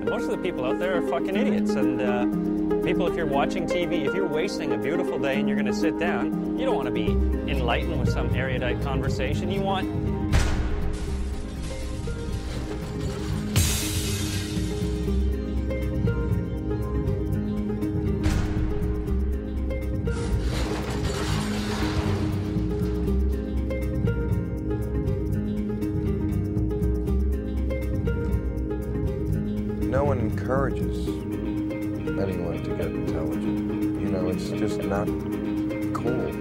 Most of the people out there are fucking idiots, and people, if you're watching TV, if you're wasting a beautiful day and you're going to sit down, you don't want to be enlightened with some erudite conversation. You want... No one encourages anyone to get intelligent. You know, it's just not cool.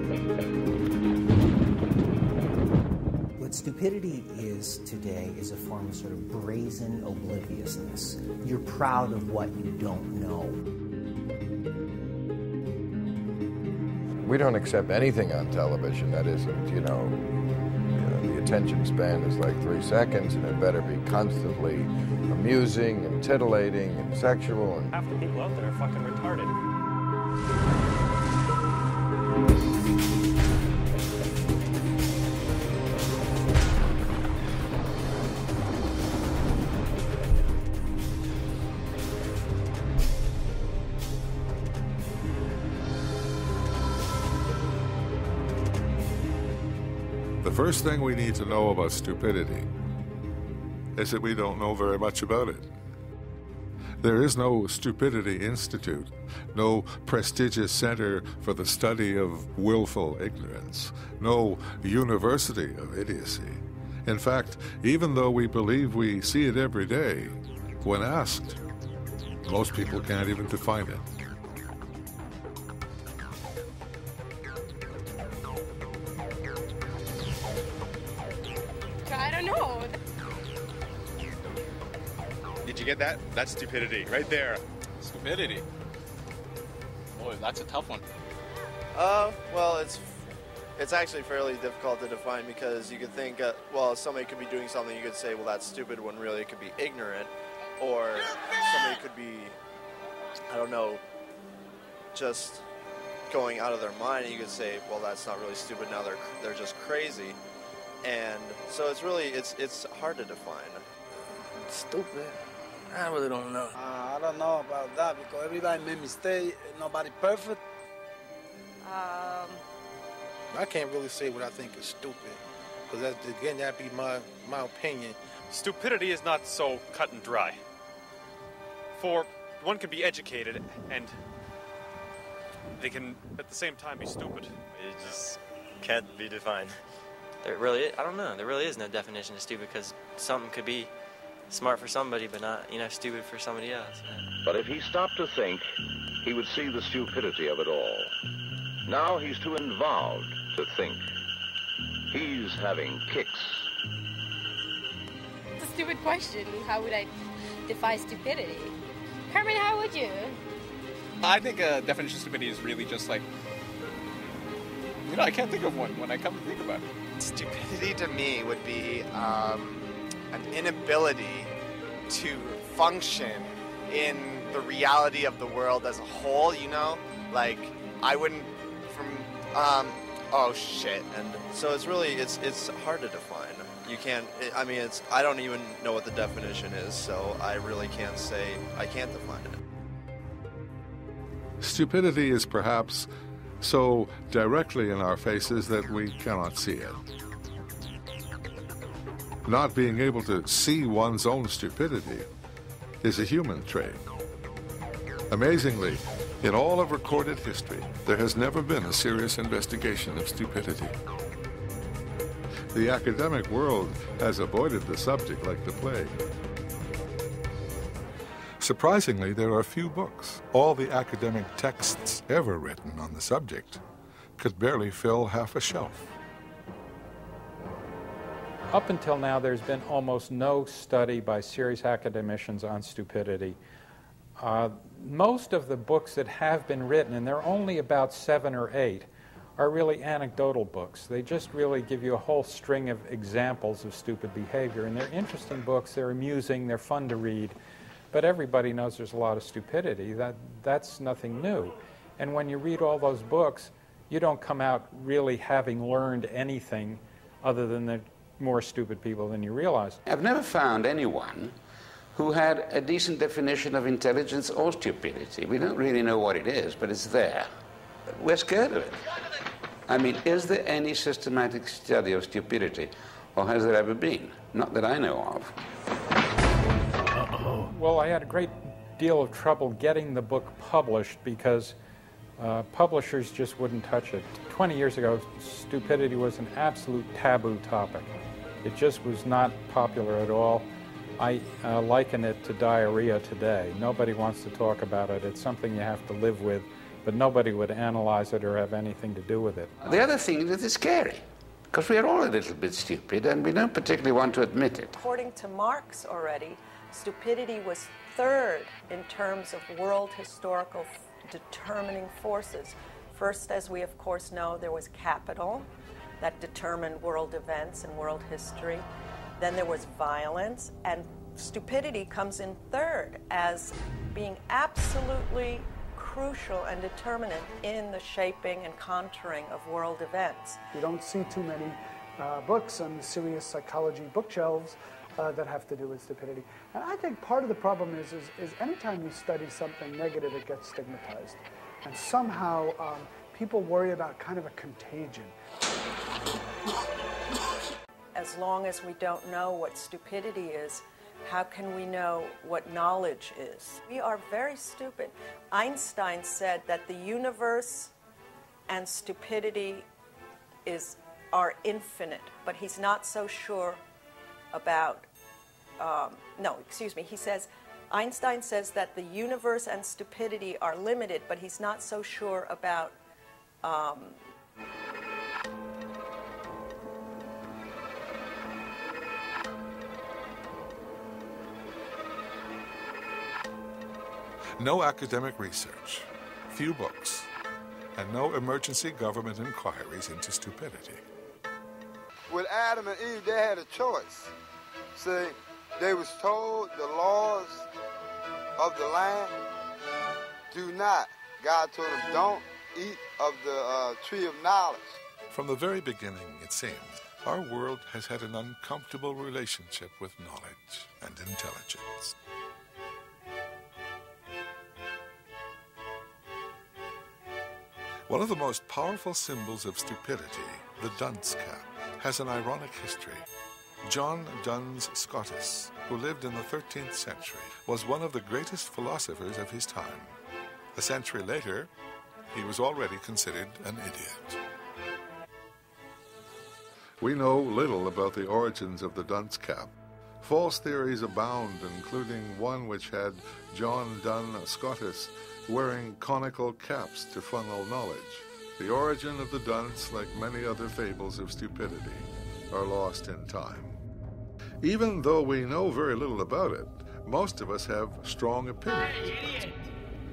What stupidity is today is a form of sort of brazen obliviousness. You're proud of what you don't know. We don't accept anything on television that isn't, you know, the attention span is like 3 seconds, and it better be constantly amusing and titillating and sexual. And half the people out there are fucking retarded. The first thing we need to know about stupidity is that we don't know very much about it. There is no Stupidity Institute, no prestigious center for the study of willful ignorance, no university of idiocy. In fact, even though we believe we see it every day, when asked, most people can't even define it. I don't know. Did you get that? That's stupidity, right there. Stupidity? Boy, that's a tough one. Well, it's actually fairly difficult to define, because you could think, well, somebody could be doing something, you could say, well, that's stupid, when really it could be ignorant, or somebody could be, I don't know, just going out of their mind, and you could say, well, that's not really stupid, now they're just crazy. And so it's really, it's hard to define. Stupid? I really don't know. I don't know about that, because everybody made mistakes, nobody perfect. I can't really say what I think is stupid, because again, that'd be my opinion. Stupidity is not so cut and dry. For one can be educated, and they can at the same time be stupid. It just can't be defined. There really, I don't know. There really is no definition of stupid, because something could be smart for somebody, but not, stupid for somebody else. But if he stopped to think, he would see the stupidity of it all. Now he's too involved to think. He's having kicks. It's a stupid question. How would I define stupidity? Herman, how would you? I think a definition of stupidity is really just like, I can't think of one when I come to think about it. Stupidity to me would be an inability to function in the reality of the world as a whole, Like, I wouldn't oh shit. And so it's really, it's hard to define. You can't, I don't even know what the definition is, so I really can't say, I can't define it. Stupidity is perhaps so directly in our faces that we cannot see it. Not being able to see one's own stupidity is a human trait. Amazingly, in all of recorded history, there has never been a serious investigation of stupidity. The academic world has avoided the subject like the plague. Surprisingly, there are few books. All the academic texts ever written on the subject could barely fill half a shelf. Up until now, there's been almost no study by serious academicians on stupidity. Most of the books that have been written, and there are only about 7 or 8, are really anecdotal books. They just really give you a whole string of examples of stupid behavior, and they're interesting books, they're amusing, they're fun to read, but everybody knows there's a lot of stupidity. That's nothing new. And when you read all those books, you don't come out really having learned anything other than they're more stupid people than you realize. I've never found anyone who had a decent definition of intelligence or stupidity. We don't really know what it is, but it's there. We're scared of it. I mean, is there any systematic study of stupidity, or has there ever been? Not that I know of. Well, I had a great deal of trouble getting the book published because publishers just wouldn't touch it. 20 years ago, stupidity was an absolute taboo topic. It just was not popular at all. I liken it to diarrhea today. Nobody wants to talk about it. It's something you have to live with, but nobody would analyze it or have anything to do with it. The other thing is that it's scary, because we are all a little bit stupid, and we don't particularly want to admit it. According to Marx already, stupidity was third in terms of world historical determining forces. First, as we of course know, there was capital that determined world events and world history. Then there was violence, and stupidity comes in third as being absolutely crucial and determinant in the shaping and contouring of world events. You don't see too many books on the serious psychology bookshelves that have to do with stupidity. And I think part of the problem is anytime you study something negative, it gets stigmatized. And somehow people worry about kind of a contagion. As long as we don't know what stupidity is, how can we know what knowledge is? We are very stupid. Einstein said that the universe and stupidity are infinite, but he's not so sure about, Einstein says that the universe and stupidity are limited, but he's not so sure about No academic research, few books, and no emergency government inquiries into stupidity. With Adam and Eve, they had a choice. See, they was told the laws of the land, do not. God told them, don't eat of the tree of knowledge. From the very beginning, it seems, our world has had an uncomfortable relationship with knowledge and intelligence. One of the most powerful symbols of stupidity, the dunce cap, has an ironic history. John Duns Scotus, who lived in the 13th century, was one of the greatest philosophers of his time. A century later, he was already considered an idiot. We know little about the origins of the dunce cap. False theories abound, including one which had John Duns Scotus wearing conical caps to funnel knowledge. The origin of the dunce, like many other fables of stupidity, are lost in time. Even though we know very little about it, most of us have strong opinions about it.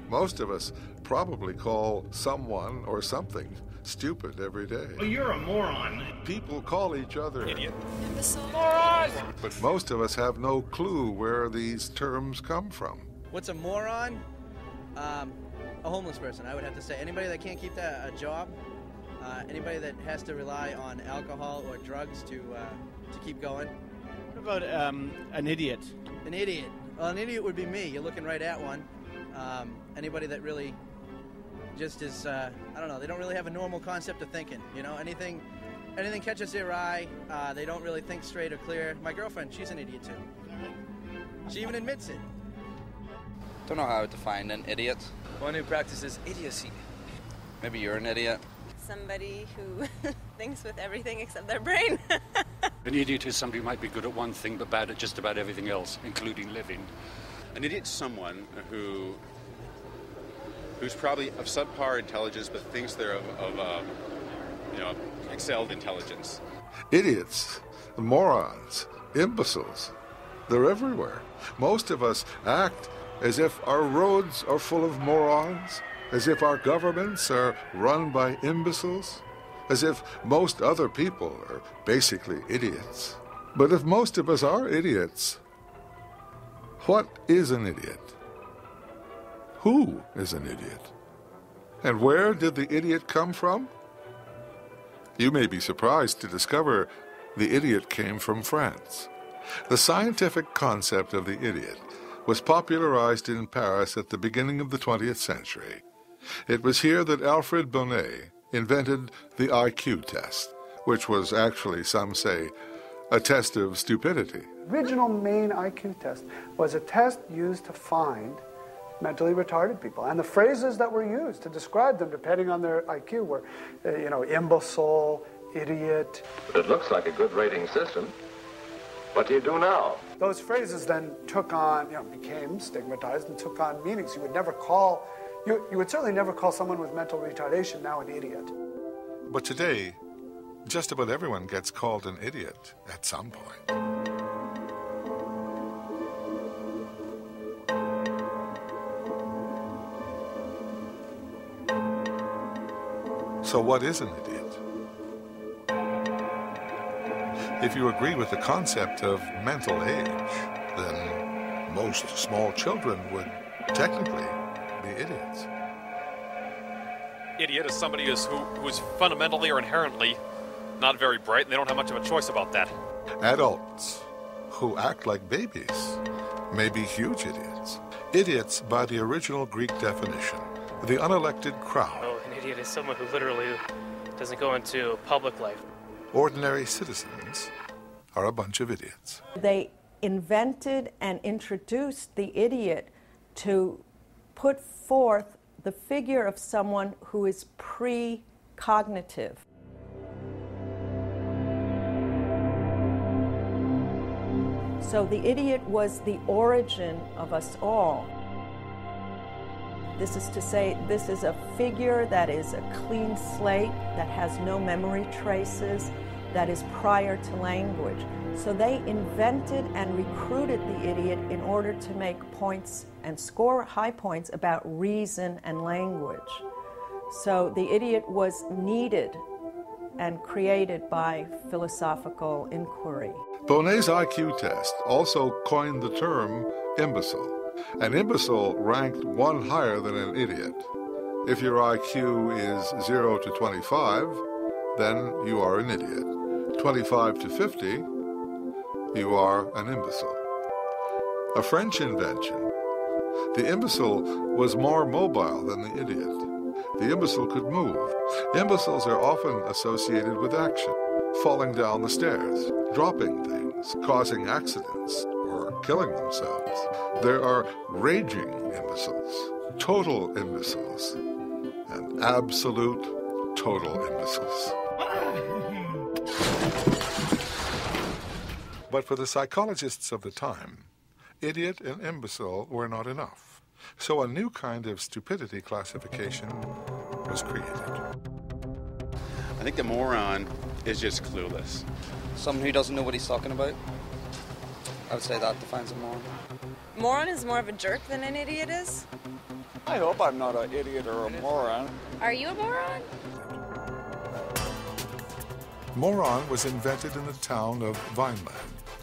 Most of us probably call someone or something stupid every day. Well, you're a moron. People call each other idiot. Moron! But most of us have no clue where these terms come from. What's a moron? A homeless person, I would have to say. Anybody that can't keep a job, anybody that has to rely on alcohol or drugs to keep going. What about an idiot? An idiot. Well, an idiot would be me. You're looking right at one. Anybody that really just is, I don't know, they don't really have a normal concept of thinking. You know, anything catches their eye. They don't really think straight or clear. My girlfriend, she's an idiot too. She even admits it. Don't know how to define an idiot. One who practices idiocy. Maybe you're an idiot. Somebody who thinks with everything except their brain. An idiot is somebody who might be good at one thing but bad at just about everything else, including living. An idiot's someone who's probably of subpar intelligence, but thinks they're of excelled intelligence. Idiots, morons, imbeciles, they're everywhere. Most of us act as if our roads are full of morons, as if our governments are run by imbeciles, as if most other people are basically idiots. But if most of us are idiots, what is an idiot? Who is an idiot? And where did the idiot come from? You may be surprised to discover the idiot came from France. The scientific concept of the idiot was popularized in Paris at the beginning of the 20th century. It was here that Alfred Bonnet invented the IQ test, which was actually, some say, a test of stupidity. The original main IQ test was a test used to find mentally retarded people. And the phrases that were used to describe them, depending on their IQ, were, imbecile, idiot. It looks like a good rating system. What do you do now? Those phrases then took on, became stigmatized and took on meanings. You would never call, you would certainly never call someone with mental retardation now an idiot. But today, just about everyone gets called an idiot at some point. So what is an idiot? If you agree with the concept of mental age, then most small children would technically be idiots. Idiot is somebody who's fundamentally or inherently not very bright, and they don't have much of a choice about that. Adults who act like babies may be huge idiots. Idiots by the original Greek definition, the unelected crowd. Oh, an idiot is someone who literally doesn't go into public life. Ordinary citizens are a bunch of idiots. They invented and introduced the idiot to put forth the figure of someone who is pre-cognitive. So the idiot was the origin of us all. This is to say, this is a figure that is a clean slate, that has no memory traces, that is prior to language. So they invented and recruited the idiot in order to make points and score high points about reason and language. So the idiot was needed and created by philosophical inquiry. Bonnet's IQ test also coined the term imbecile. An imbecile ranked one higher than an idiot. If your IQ is 0 to 25, then you are an idiot. 25 to 50, you are an imbecile. A French invention. The imbecile was more mobile than the idiot. The imbecile could move. Imbeciles are often associated with action, falling down the stairs, dropping things, causing accidents, or killing themselves. There are raging imbeciles, total imbeciles, and absolute total imbeciles. But for the psychologists of the time, idiot and imbecile were not enough. So a new kind of stupidity classification was created. I think the moron is just clueless. Someone who doesn't know what he's talking about. I would say that defines a moron. Moron is more of a jerk than an idiot is? I hope I'm not an idiot or a moron. Are you a moron? Moron was invented in the town of Vineland,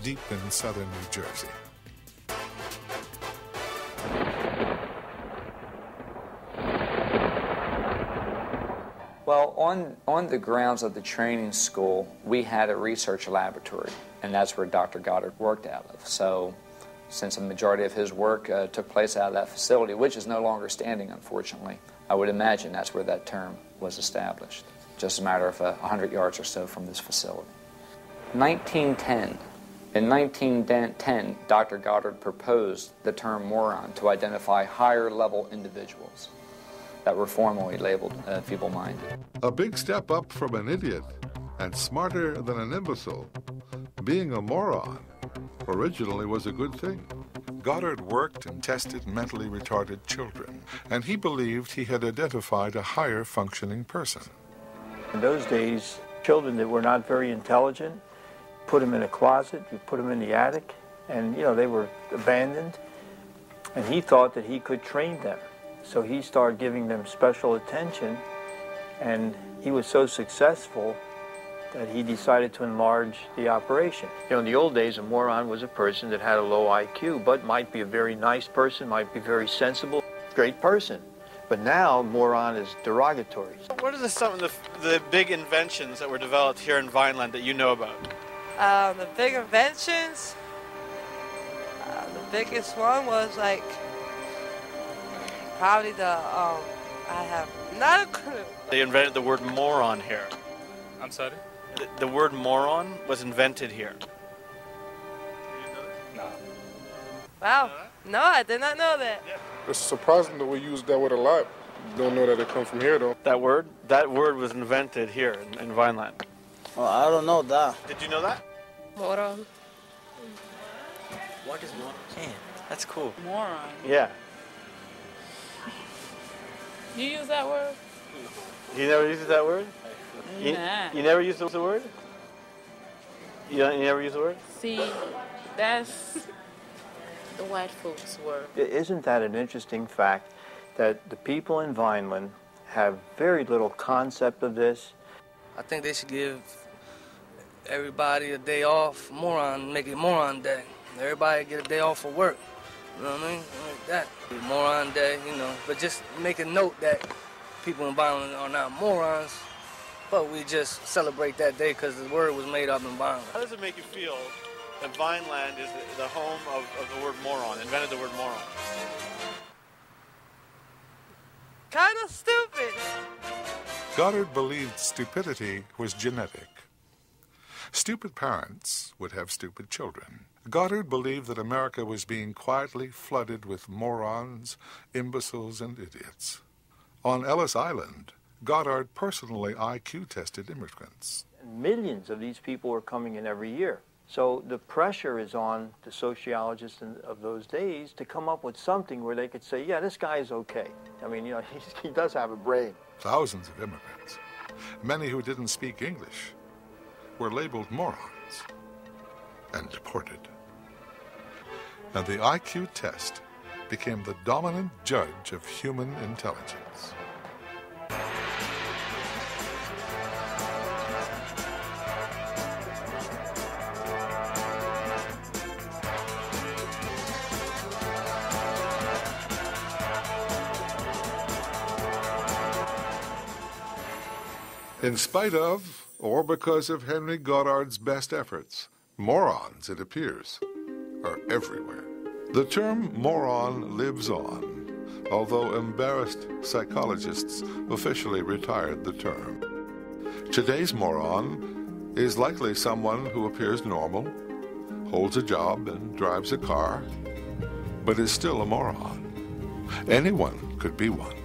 deep in southern New Jersey. Well, on the grounds of the training school, we had a research laboratory, and that's where Dr. Goddard worked out of. So, since a majority of his work took place out of that facility, which is no longer standing, unfortunately, I would imagine that's where that term was established. Just a matter of 100 yards or so from this facility. 1910. In 1910, Dr. Goddard proposed the term moron to identify higher-level individuals that were formerly labeled feeble-minded. A big step up from an idiot and smarter than an imbecile. Being a moron originally was a good thing. Goddard worked and tested mentally retarded children, and he believed he had identified a higher functioning person. In those days, children that were not very intelligent, put them in a closet, you put them in the attic, and they were abandoned, and he thought that he could train them. So he started giving them special attention, and he was so successful that he decided to enlarge the operation. In the old days, a moron was a person that had a low IQ, but might be a very nice person, might be very sensible, great person. But now, moron is derogatory. What are some of the big inventions that were developed here in Vineland that you know about? The big inventions, the biggest one was like probably I have not a clue. They invented the word moron here. I'm sorry? The word moron was invented here. No. Wow. No, I did not know that. It's surprising that we use that word a lot. Don't know that it comes from here, though. That word was invented here in Vineland. Well, I don't know that. Did you know that? Moron. What is moron? Man, that's cool. Moron. Yeah. You use that word? You never used that word? Nah. You never used the word? You never used the word? See, that's the white folks' word. Isn't that an interesting fact that the people in Vineland have very little concept of this? I think they should give everybody a day off, make it moron day. Everybody get a day off for work. You know what I mean? Like that. Moron day, but just make a note that people in Vineland are not morons, but we just celebrate that day because the word was made up in Vineland. How does it make you feel that Vineland is the home of the word moron, invented the word moron? Kind of stupid. Goddard believed stupidity was genetic. Stupid parents would have stupid children. Goddard believed that America was being quietly flooded with morons, imbeciles, and idiots. On Ellis Island, Goddard personally IQ tested immigrants. Millions of these people are coming in every year. So the pressure is on the sociologists of those days to come up with something where they could say, yeah, this guy is okay. I mean, he does have a brain. Thousands of immigrants, many who didn't speak English, were labeled morons and deported. And the IQ test became the dominant judge of human intelligence. In spite of, or because of Henry Goddard's best efforts, morons, it appears, are everywhere. The term moron lives on, although embarrassed psychologists officially retired the term. Today's moron is likely someone who appears normal, holds a job and drives a car, but is still a moron. Anyone could be one.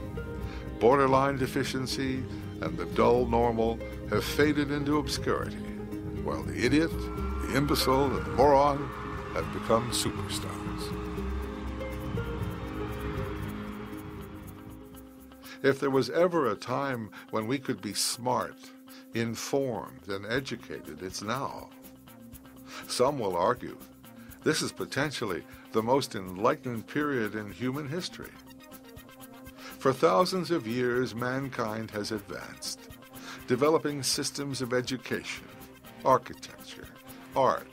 Borderline deficiency and the dull normal have faded into obscurity, while the idiot, the imbecile, and the moron have become superstars. If there was ever a time when we could be smart, informed, and educated, it's now. Some will argue this is potentially the most enlightened period in human history. For thousands of years, mankind has advanced, developing systems of education, architecture, art,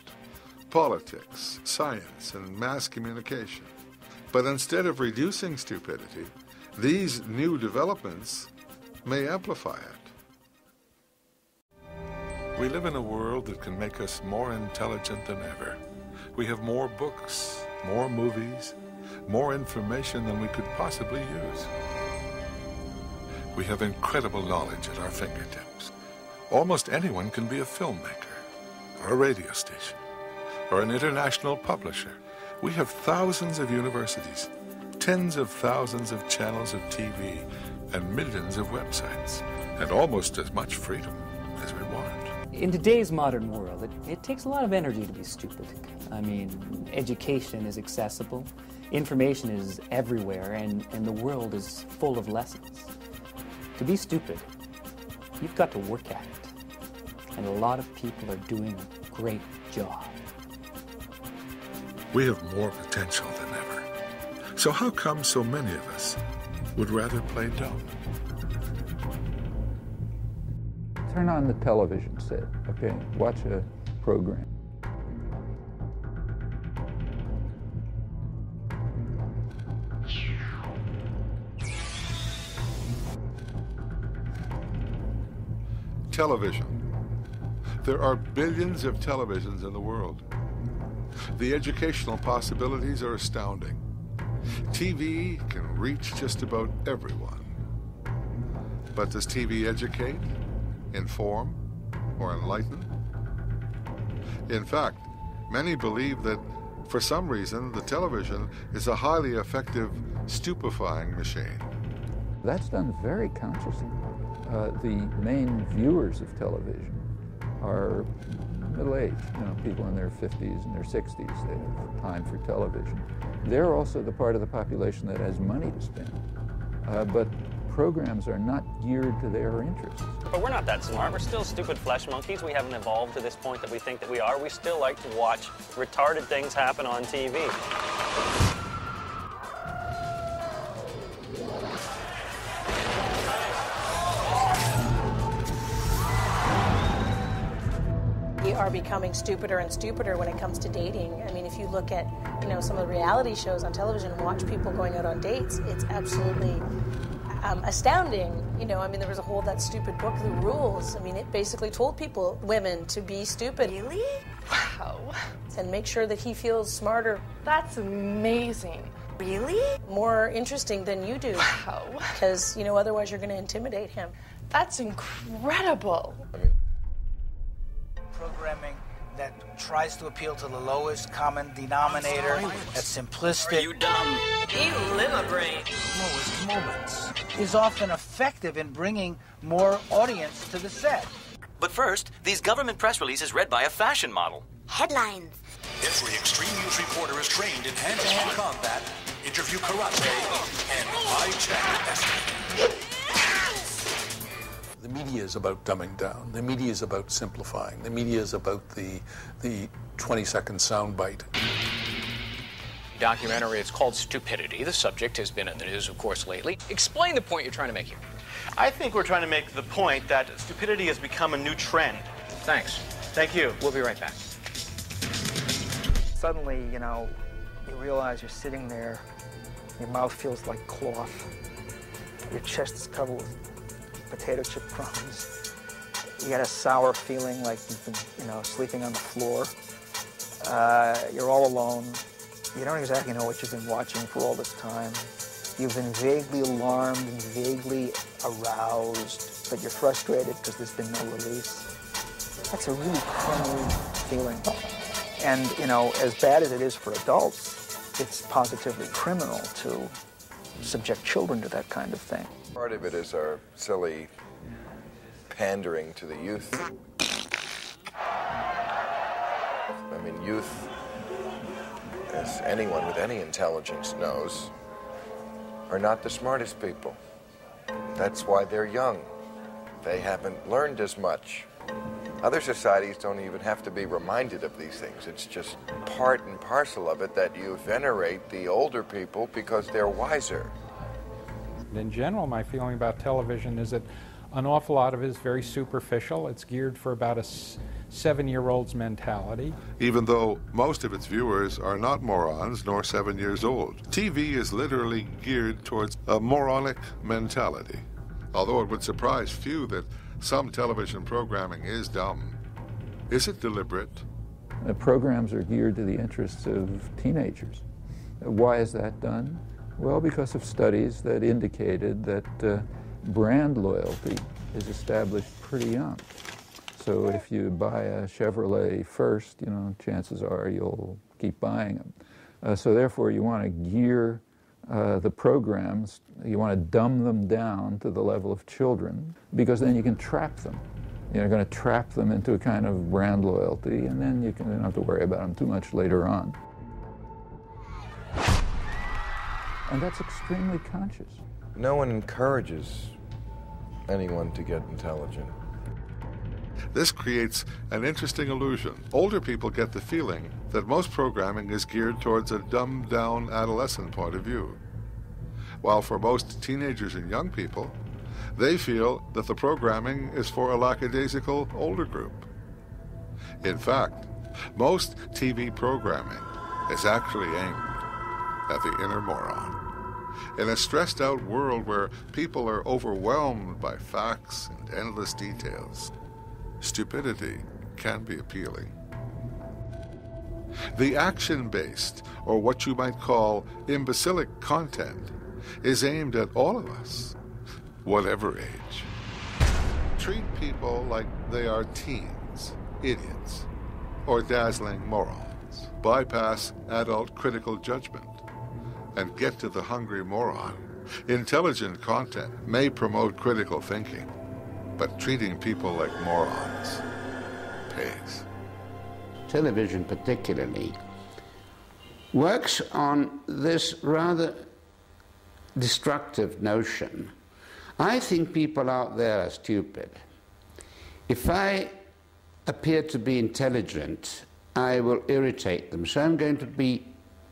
politics, science, and mass communication. But instead of reducing stupidity, these new developments may amplify it. We live in a world that can make us more intelligent than ever. We have more books, more movies, more information than we could possibly use. We have incredible knowledge at our fingertips. Almost anyone can be a filmmaker, or a radio station, or an international publisher. We have thousands of universities, tens of thousands of channels of TV, and millions of websites, and almost as much freedom as we want. In today's modern world, it takes a lot of energy to be stupid. I mean, education is accessible, information is everywhere, and the world is full of lessons. To be stupid, you've got to work at it. And a lot of people are doing a great job. We have more potential than ever. So how come so many of us would rather play dumb? Turn on the television set, okay? Watch a program. Television. There are billions of televisions in the world. The educational possibilities are astounding. TV can reach just about everyone. But does TV educate, inform, or enlighten? In fact, many believe that for some reason the television is a highly effective stupefying machine. That's done very consciously. The main viewers of television are middle-aged, people in their 50s and their 60s. They have time for television. They're also the part of the population that has money to spend. But programs are not geared to their interests. But we're not that smart. We're still stupid flesh monkeys. We haven't evolved to this point that we think that we are. We still like to watch retarded things happen on TV. We are becoming stupider and stupider when it comes to dating. I mean, if you look at, some of the reality shows on television and watch people going out on dates, it's absolutely astounding. There was a whole That Stupid book, The Rules. It basically told women to be stupid. Really? Wow. And make sure that he feels smarter. That's amazing. Really? More interesting than you do. Wow. Because, otherwise you're going to intimidate him. That's incredible. Programming that tries to appeal to the lowest common denominator, that's simplistic. Are you dumb? You live a brain. Lowest moments is often effective in bringing more audience to the set. But first, these government press releases read by a fashion model. Headlines. Every extreme news reporter is trained in hand-to-hand combat, interview karate, and hijack espionage. The media is about dumbing down. The media is about simplifying. The media is about the 20-second soundbite. Documentary, it's called Stupidity. The subject has been in the news, of course, lately. Explain the point you're trying to make here. I think we're trying to make the point that stupidity has become a new trend. Thanks. Thank you. We'll be right back. Suddenly, you realize you're sitting there, your mouth feels like cloth, your chest is covered with potato chip crumbs. You got a sour feeling like you've been, sleeping on the floor. You're all alone. You don't exactly know what you've been watching for all this time. You've been vaguely alarmed and vaguely aroused, but you're frustrated because there's been no release. That's a really criminal feeling. And, as bad as it is for adults, it's positively criminal to subject children to that kind of thing. Part of it is our silly pandering to the youth. Youth, as anyone with any intelligence knows, are not the smartest people. That's why they're young. They haven't learned as much. Other societies don't even have to be reminded of these things. It's just part and parcel of it that you venerate the older people because they're wiser. In general, my feeling about television is that an awful lot of it is very superficial. It's geared for about a 7-year-old's mentality. Even though most of its viewers are not morons nor 7 years old, TV is literally geared towards a moronic mentality. Although it would surprise few that some television programming is dumb. Is it deliberate? The programs are geared to the interests of teenagers. Why is that done? Well, because of studies that indicated that brand loyalty is established pretty young. So if you buy a Chevrolet first, chances are you'll keep buying them. So therefore, you want to gear the programs, you want to dumb them down to the level of children, because then you can trap them. You're going to trap them into a kind of brand loyalty, and then you don't have to worry about them too much later on. And that's extremely conscious. No one encourages anyone to get intelligent. This creates an interesting illusion. Older people get the feeling that most programming is geared towards a dumbed-down adolescent point of view, while for most teenagers and young people, they feel that the programming is for a lackadaisical older group. In fact, most TV programming is actually aimed at the inner moron. In a stressed-out world where people are overwhelmed by facts and endless details, stupidity can be appealing. The action-based, or what you might call imbecilic content, is aimed at all of us, whatever age. Treat people like they are teens, idiots, or dazzling morons. Bypass adult critical judgment and get to the hungry moron. Intelligent content may promote critical thinking, but treating people like morons pays. Television particularly works on this rather destructive notion. I think people out there are stupid. If I appear to be intelligent, I will irritate them. So I'm going to be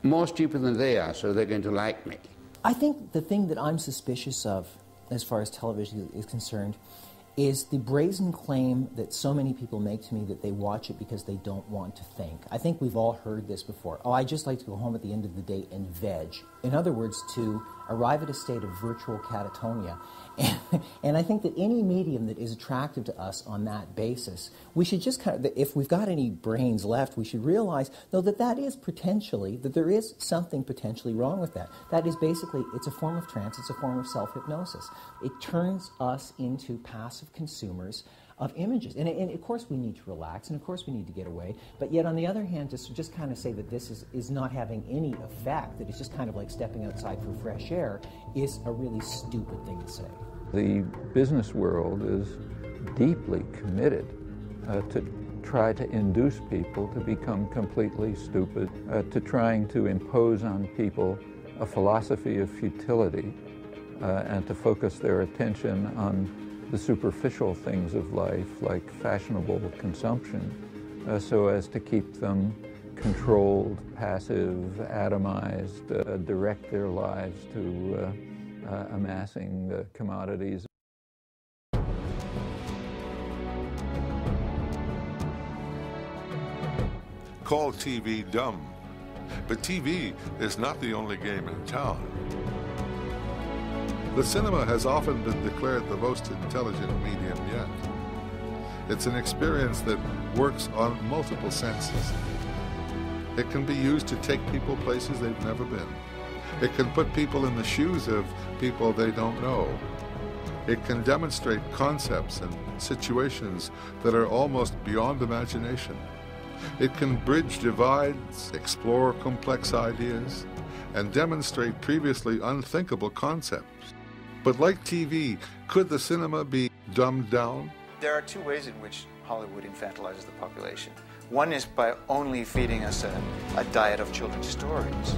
more stupid than they are, so they're going to like me. I think the thing that I'm suspicious of, as far as television is concerned, is the brazen claim that so many people make to me that they watch it because they don't want to think. I think we've all heard this before. Oh, I just like to go home at the end of the day and veg. In other words, to arrive at a state of virtual catatonia. And I think that any medium that is attractive to us on that basis, we should just kind of, if we've got any brains left, we should realize, though, that that is potentially, that there is something potentially wrong with that. That is basically, it's a form of trance, it's a form of self-hypnosis. It turns us into passive consumers of images. And of course we need to relax, and of course we need to get away, but yet on the other hand, to just kind of say that this is not having any effect, that it's just kind of like stepping outside for fresh air, is a really stupid thing to say. The business world is deeply committed to try to induce people to become completely stupid, to trying to impose on people a philosophy of futility, and to focus their attention on the superficial things of life, like fashionable consumption, so as to keep them controlled, passive, atomized, direct their lives to amassing commodities. Call TV dumb, but TV is not the only game in town. The cinema has often been declared the most intelligent medium yet. It's an experience that works on multiple senses. It can be used to take people places they've never been. It can put people in the shoes of people they don't know. It can demonstrate concepts and situations that are almost beyond imagination. It can bridge divides, explore complex ideas, and demonstrate previously unthinkable concepts. But like TV, could the cinema be dumbed down? There are two ways in which Hollywood infantilizes the population. One is by only feeding us a diet of children's stories.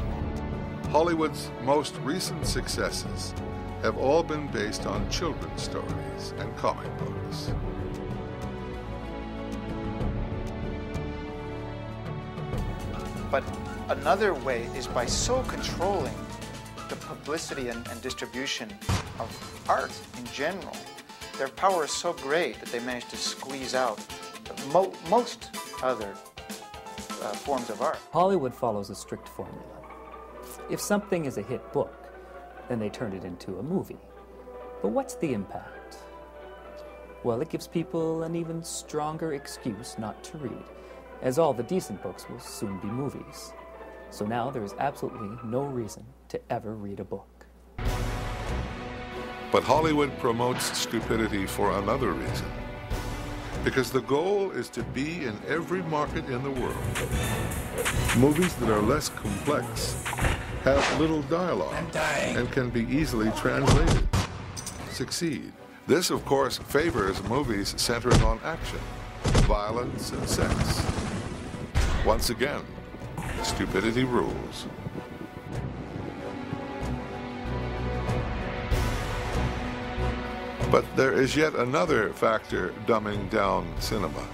Hollywood's most recent successes have all been based on children's stories and comic books. But another way is by so controlling the publicity and distribution of art in general. Their power is so great that they manage to squeeze out most other forms of art. Hollywood follows a strict formula. If something is a hit book, then they turn it into a movie. But what's the impact? Well, it gives people an even stronger excuse not to read, as all the decent books will soon be movies. So now there is absolutely no reason to ever read a book. But Hollywood promotes stupidity for another reason. Because the goal is to be in every market in the world. Movies that are less complex have little dialogue and can be easily translated, succeed This, of course, favors movies centering on action, violence, and sex. Once again, stupidity rules. But there is yet another factor dumbing down cinema.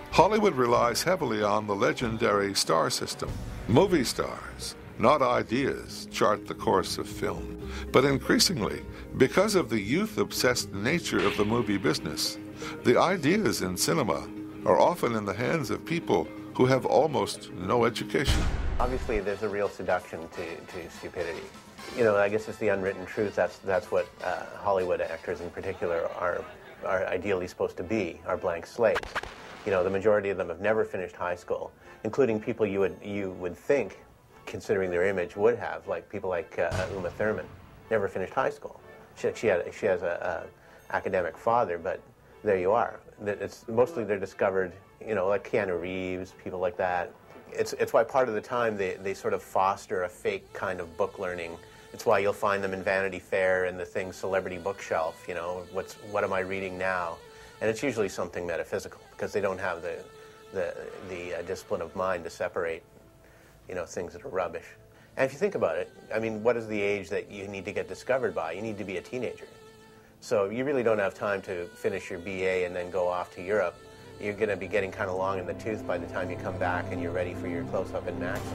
Hollywood relies heavily on the legendary star system. Movie stars, not ideas, chart the course of film. But increasingly, because of the youth-obsessed nature of the movie business, the ideas in cinema are often in the hands of people who have almost no education. Obviously, there's a real seduction to stupidity. You know, I guess it's the unwritten truth. That's what Hollywood actors in particular are ideally supposed to be, are blank slates. You know, the majority of them have never finished high school, including people you would think, considering their image, would have, like people like Uma Thurman, never finished high school. She has a academic father, but there you are. It's mostly they're discovered, you know, like Keanu Reeves, people like that. It's why part of the time they sort of foster a fake kind of book learning. It's why you'll find them in Vanity Fair and the thing Celebrity Bookshelf, you know, what am I reading now? And it's usually something metaphysical because they don't have the discipline of mind to separate, you know, things that are rubbish. And if you think about it, I mean, what is the age that you need to get discovered by? You need to be a teenager. So you really don't have time to finish your BA and then go off to Europe. You're going to be getting kind of long in the tooth by the time you come back and you're ready for your close-up in Maxim.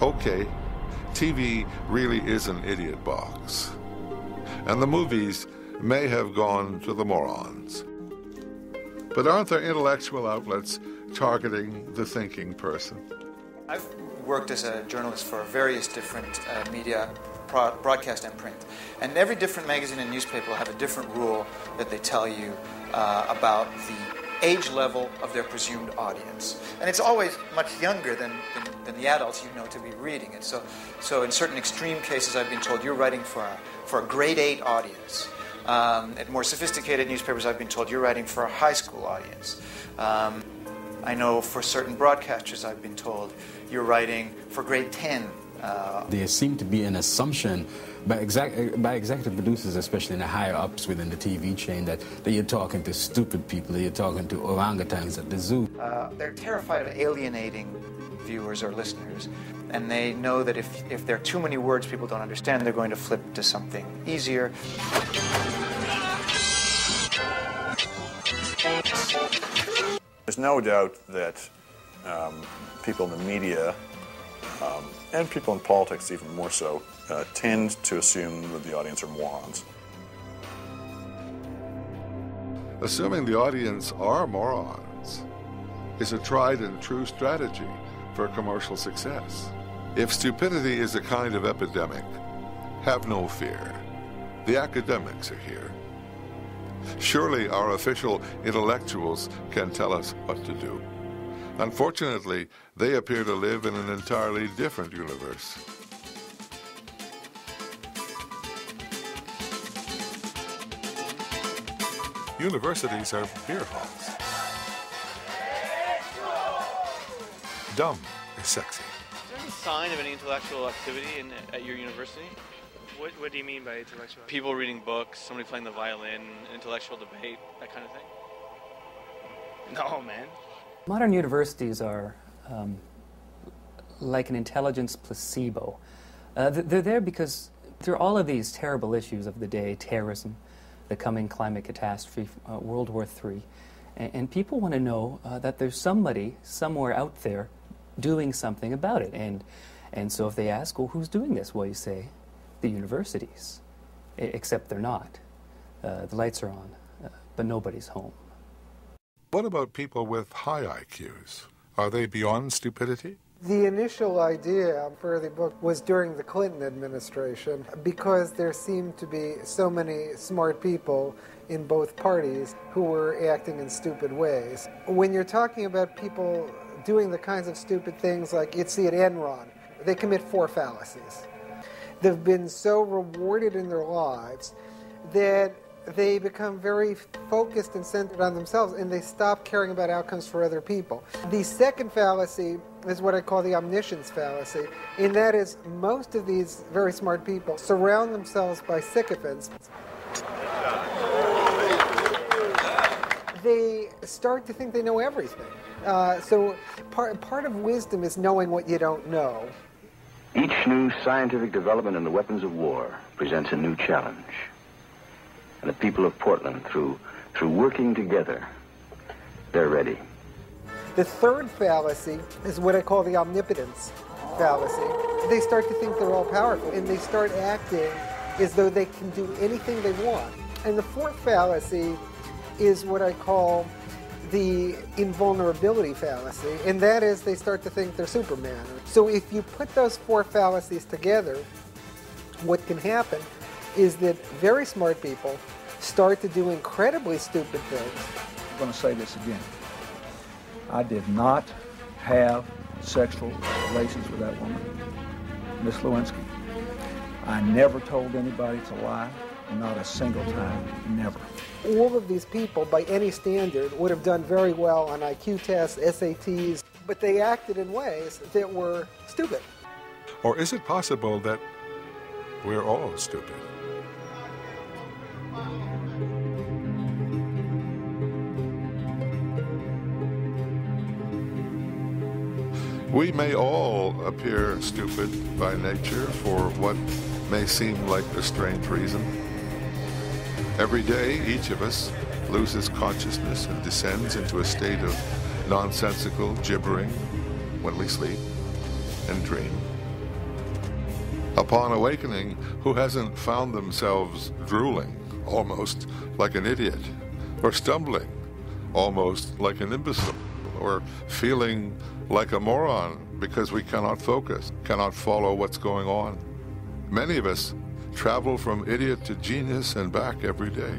Okay, TV really is an idiot box. And the movies may have gone to the morons. But aren't there intellectual outlets targeting the thinking person? I've worked as a journalist for various different media, broadcast and print. And every different magazine and newspaper will have a different rule that they tell you about the age level of their presumed audience. And it's always much younger than the adults you know to be reading it. So in certain extreme cases, I've been told you're writing for a grade 8 audience. At more sophisticated newspapers, I've been told you're writing for a high school audience. I know for certain broadcasters, I've been told you're writing for grade 10. There seemed to be an assumption by executive producers, especially in the higher ups within the TV chain, that you're talking to stupid people, that you're talking to orangutans at the zoo. They're terrified of alienating viewers or listeners, and they know that if there are too many words people don't understand, they're going to flip to something easier. There's no doubt that people in the media and people in politics even more so tend to assume that the audience are morons. Assuming the audience are morons is a tried and true strategy for commercial success. If stupidity is a kind of epidemic, have no fear. The academics are here. Surely our official intellectuals can tell us what to do. Unfortunately, they appear to live in an entirely different universe. Universities are beer halls. Dumb is sexy. Is there any sign of any intellectual activity at your university? What do you mean by intellectual? People reading books, somebody playing the violin, intellectual debate, that kind of thing? No, man. Modern universities are like an intelligence placebo. They're there because there are all of these terrible issues of the day: terrorism, the coming climate catastrophe, World War III. And people want to know that there's somebody somewhere out there doing something about it. And so if they ask, well, who's doing this? Well, you say, the universities. Except they're not. The lights are on, but nobody's home. What about people with high IQs? Are they beyond stupidity? The initial idea for the book was during the Clinton administration because there seemed to be so many smart people in both parties who were acting in stupid ways. When you're talking about people doing the kinds of stupid things like you'd see at Enron, they commit 4 fallacies. They've been so rewarded in their lives that they become very focused and centered on themselves, and they stop caring about outcomes for other people. The second fallacy is what I call the omniscience fallacy, and that is most of these very smart people surround themselves by sycophants. They start to think they know everything. So part of wisdom is knowing what you don't know. Each new scientific development in the weapons of war presents a new challenge. And the people of Portland, through working together, they're ready. The third fallacy is what I call the omnipotence fallacy. They start to think they're all powerful, and they start acting as though they can do anything they want. And the fourth fallacy is what I call the invulnerability fallacy, and that is they start to think they're Superman. So if you put those four fallacies together, what can happen is that very smart people start to do incredibly stupid things. I'm going to say this again. I did not have sexual relations with that woman, Miss Lewinsky. I never told anybody to lie, not a single time, never. All of these people, by any standard, would have done very well on IQ tests, SATs, but they acted in ways that were stupid. Or is it possible that we're all stupid? We may all appear stupid by nature for what may seem like a strange reason. Every day, each of us loses consciousness and descends into a state of nonsensical gibbering when we sleep and dream. Upon awakening, who hasn't found themselves drooling, almost like an idiot, or stumbling, almost like an imbecile, or feeling like a moron because we cannot focus, cannot follow what's going on? Many of us travel from idiot to genius and back every day.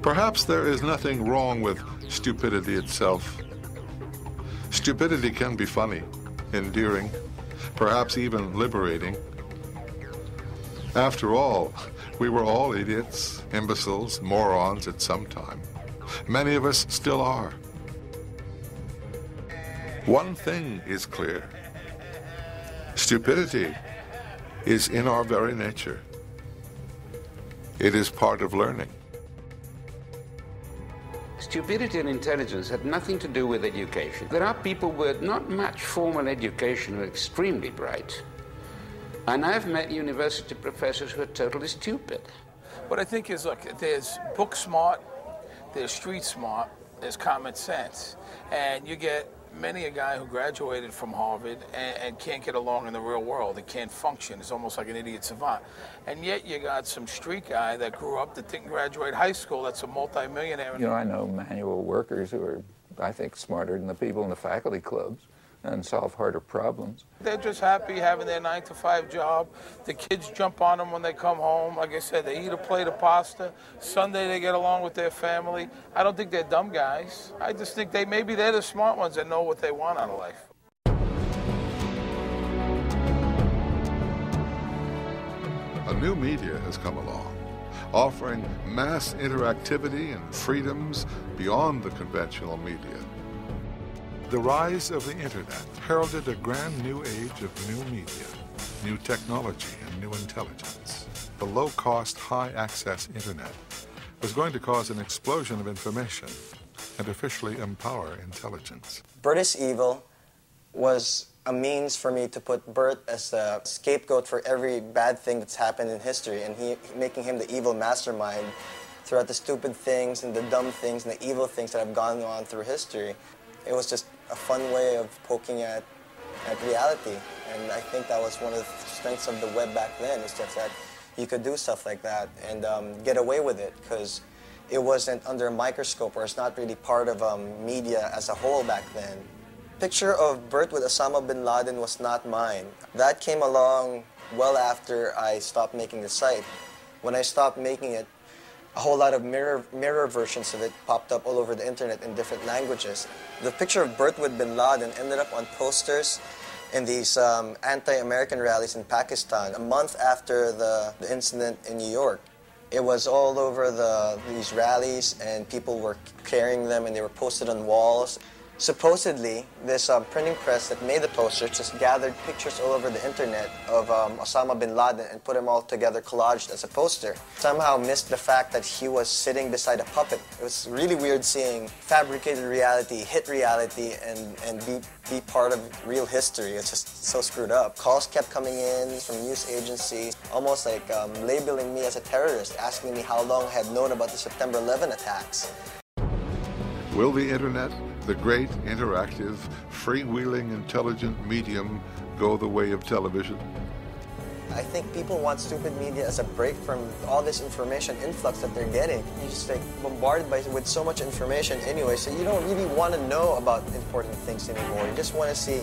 Perhaps there is nothing wrong with stupidity itself. Stupidity can be funny, endearing, perhaps even liberating. After all, we were all idiots, imbeciles, morons at some time. Many of us still are. One thing is clear. Stupidity is in our very nature. It is part of learning. Stupidity and intelligence had nothing to do with education. There are people with not much formal education who are extremely bright. And I've met university professors who are totally stupid. What I think is, look, there's book smart, there's street smart, there's common sense. And you get many a guy who graduated from Harvard and can't get along in the real world. It can't function. It's almost like an idiot savant. And yet you got some street guy that grew up that didn't graduate high school that's a multimillionaire. You know, I know manual workers who are, I think, smarter than the people in the faculty clubs and solve harder problems. They're just happy having their 9-to-5 job. The kids jump on them when they come home. Like I said, they eat a plate of pasta. Sunday they get along with their family. I don't think they're dumb guys. I just think maybe they're the smart ones that know what they want out of life. A new media has come along, offering mass interactivity and freedoms beyond the conventional media. The rise of the internet heralded a grand new age of new media, new technology, and new intelligence. The low-cost, high-access internet was going to cause an explosion of information and officially empower intelligence. Bert is Evil was a means for me to put Bert as a scapegoat for every bad thing that's happened in history, and making him the evil mastermind throughout the stupid things and the dumb things and the evil things that have gone on through history. It was just a fun way of poking at reality, and I think that was one of the strengths of the web back then, is just that you could do stuff like that and get away with it, because it wasn't under a microscope, or it's not really part of media as a whole back then. Picture of Bert with Osama bin Laden was not mine. That came along well after I stopped making the site. When I stopped making it, a whole lot of mirror versions of it popped up all over the internet in different languages. The picture of Bert with bin Laden ended up on posters in these anti-American rallies in Pakistan a month after the incident in New York. It was all over these rallies, and people were carrying them, and they were posted on walls. Supposedly, this printing press that made the posters just gathered pictures all over the internet of Osama bin Laden and put them all together collaged as a poster. Somehow missed the fact that he was sitting beside a puppet. It was really weird seeing fabricated reality hit reality and be part of real history. It's just so screwed up. Calls kept coming in from news agencies, almost like labeling me as a terrorist, asking me how long I had known about the September 11 attacks. Will the internet, the great interactive, freewheeling, intelligent medium, go the way of television? I think people want stupid media as a break from all this information influx that they're getting. You're just like bombarded with so much information anyway, so you don't really want to know about important things anymore. You just want to see,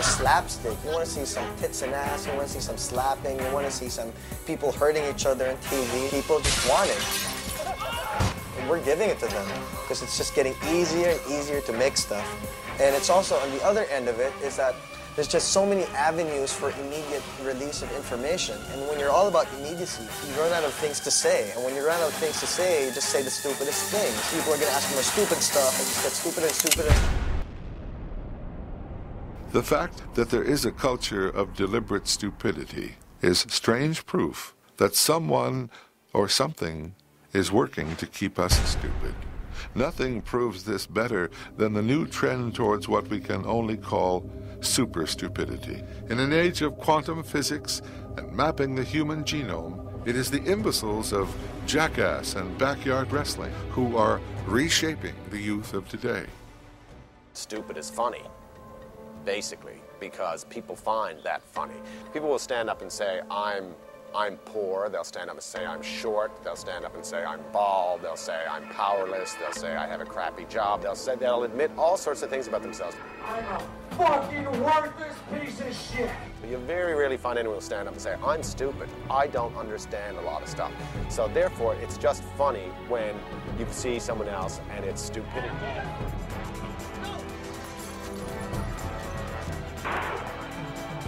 slapstick. You want to see some tits and ass. You want to see some slapping. You want to see some people hurting each other on TV. People just want it. And we're giving it to them because it's just getting easier and easier to make stuff. And it's also, on the other end of it, is that there's just so many avenues for immediate release of information. And when you're all about immediacy, you run out of things to say. And when you run out of things to say, you just say the stupidest things. People are going to ask for more stupid stuff, and just get stupider and stupider. The fact that there is a culture of deliberate stupidity is strange proof that someone or something is working to keep us stupid. Nothing proves this better than the new trend towards what we can only call super stupidity. In an age of quantum physics and mapping the human genome, it is the imbeciles of Jackass and backyard wrestling who are reshaping the youth of today. Stupid is funny, basically, because people find that funny. People will stand up and say, I'm poor. They'll stand up and say I'm short. They'll stand up and say I'm bald. They'll say I'm powerless. They'll say I have a crappy job. They'll admit all sorts of things about themselves. I'm a fucking worthless piece of shit. But you very rarely find anyone who will stand up and say I'm stupid. I don't understand a lot of stuff. So therefore, it's just funny when you see someone else and it's stupidity.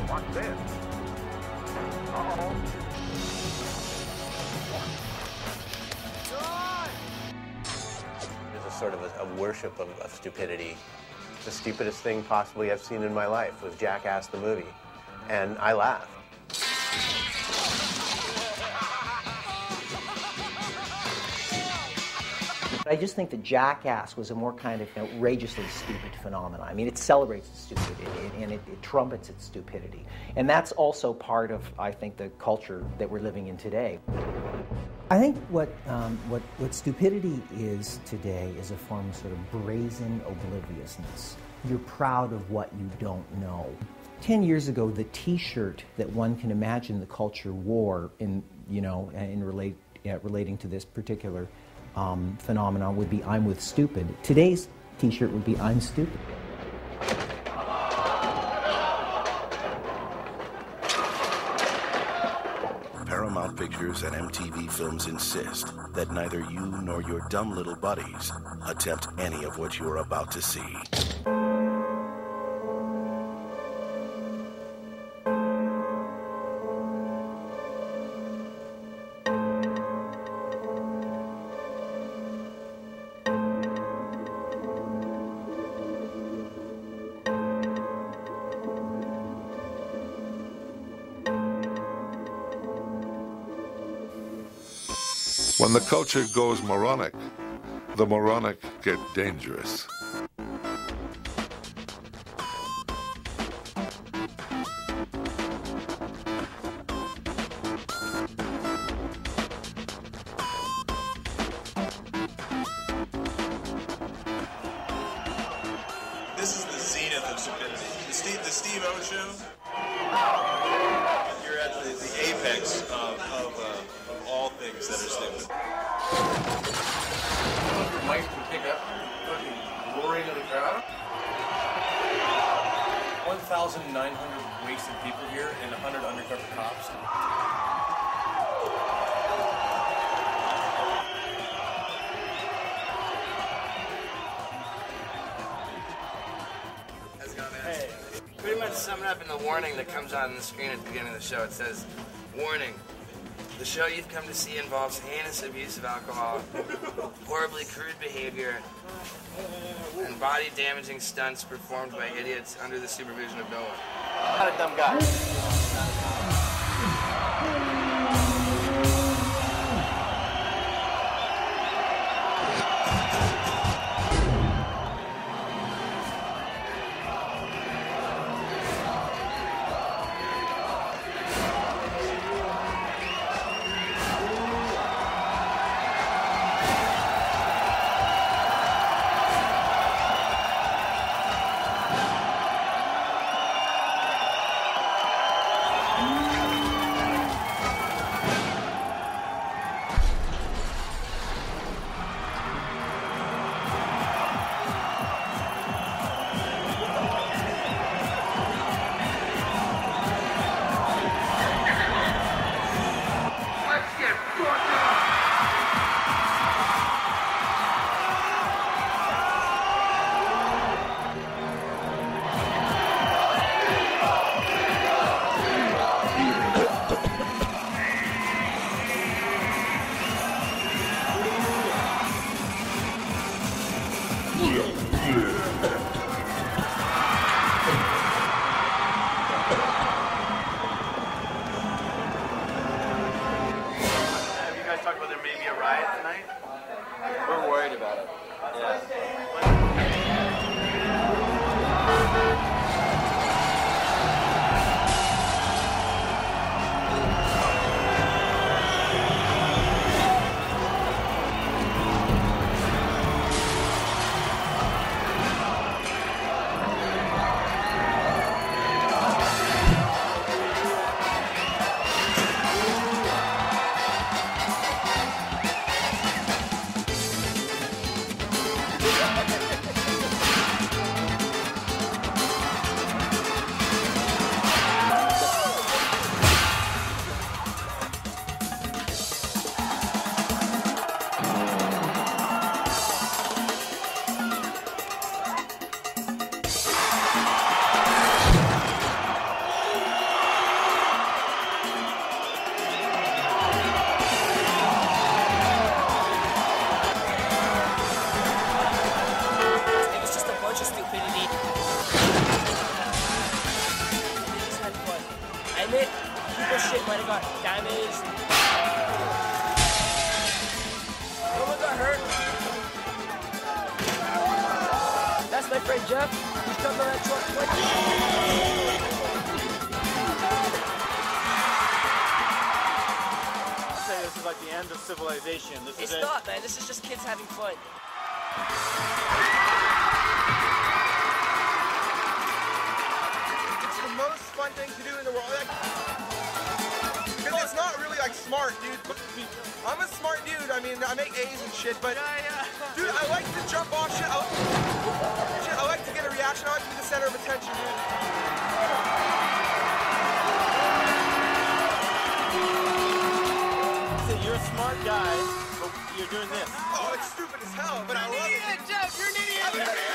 Watch this. Uh-oh. There's a sort of a worship of stupidity. The stupidest thing possibly I've seen in my life was Jackass the movie, and I laughed. I just think that Jackass was a more kind of outrageously stupid phenomenon. I mean, it celebrates its stupidity and it trumpets its stupidity. And that's also part of, I think, the culture that we're living in today. I think what stupidity is today is a form of sort of brazen obliviousness. You're proud of what you don't know. 10 years ago, the T-shirt that one can imagine the culture wore relating to this particular phenomenon would be I'm with stupid. Today's T-shirt would be I'm stupid. Paramount Pictures and MTV Films insist that neither you nor your dumb little buddies attempt any of what you're about to see. When the culture goes moronic, the moronic get dangerous. This is the zenith of stupidity. The Steve O show. You're at the apex of all things that are stupid. Your mic can pick up fucking roaring of the crowd. 1,900 wasted people here and 100 undercover cops. Hey, pretty much sum it up in the warning that comes on the screen at the beginning of the show. It says, "Warning. The show you've come to see involves heinous abuse of alcohol, horribly crude behavior, and body-damaging stunts performed by idiots under the supervision of no one." Not a dumb guy. Civilization. It's not, man. This is just kids having fun. It's the most fun thing to do in the world. Because it's not really like smart, dude. I'm a smart dude. I mean, I make A's and shit, but dude, I like to jump off shit. I like to get a reaction. I like to be the center of attention, dude. You're a smart guy, but you're doing this. Oh, it's stupid as hell, but I love it. Jeff, you're an idiot! I'm an idiot!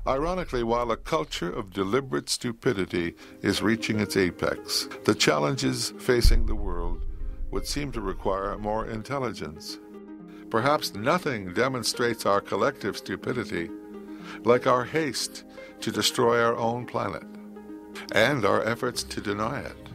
Ironically, while a culture of deliberate stupidity is reaching its apex, the challenges facing the world would seem to require more intelligence. Perhaps nothing demonstrates our collective stupidity like our haste to destroy our own planet and our efforts to deny it.